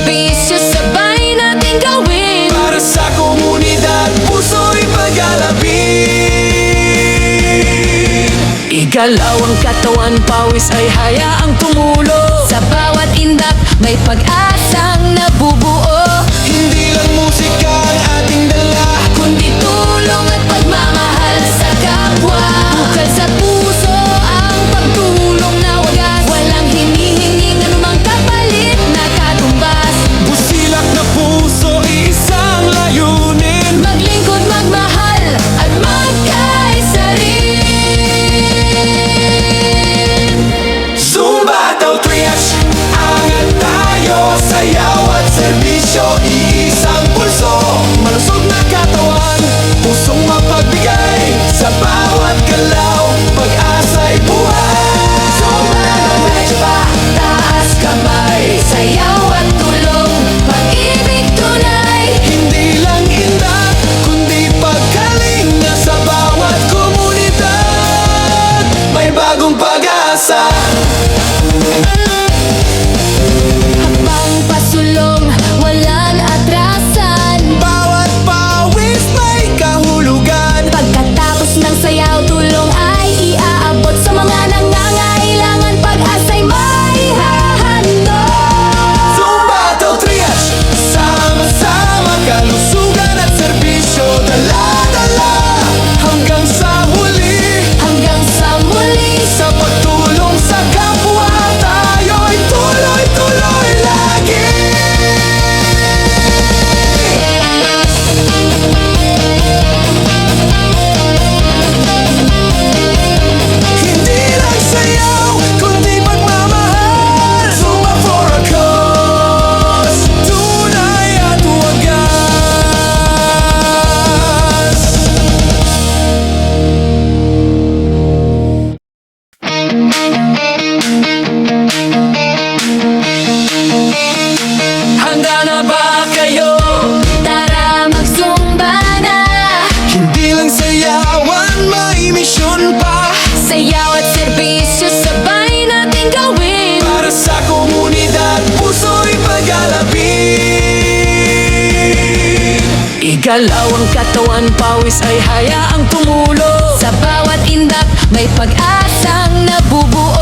serbisyo sabay natin gawin. Para sa komunidad, puso'y pag-alapin. Igalaw ang katawan, pawis ay hayaang tumulo. Sa bawat indap, may pag-asang nabubuo. Hindi lang musika ang ating dala, Kundi tulong at pagmamahal sa kapwa. Bukal sa puso ang pagtulong na wagas. Walang hinihinging anumang kapalit na katumbas. busilak na puso, iisang layunin. Maglingkod, magmahal at magkaisa rin. Zumba daw triage, angat tayo, sayaw at serbisyo, iisang pulso. Malusog na katawan, pusong mapagbigay. Sa bawat galaw, pag-asa'y buhay. Zumba, medyo pa, taas kamay. Sayaw at tulong, pag-ibig tunay. Hindi lang indak, kundi pagkalinga. Sa bawat komunidad, may bagong pag-asa. Habang pasulong, walang atrasan. Bawat pawis may kahulugan. Pagkatapos ng sayaw, tulong ay iaabot sa mga nangangailangan. Pag-asa'y may hahandog. Zumba daw triage, sama-sama, kalusugan at serbisyo, dala-dala hanggang sa huli. Hanggang sa muli, Sa pagtulong sa kapwa, tayo'y tuloy-tuloy lagi. Hindi lang sayaw, kundi pagmamahal. Zumba for a cause, tunay at wagas. Handa na ba kayo? tara mag-zumba na. Hindi lang sayawan, may misyon pa. Sayaw at serbisyo sabay natin gawin. Para sa komunidad, puso'y pag-alapin. Igalaw ang katawan, pawis ay hayaang tumulo. Sa bawat indap, may pag-asang nabubuo.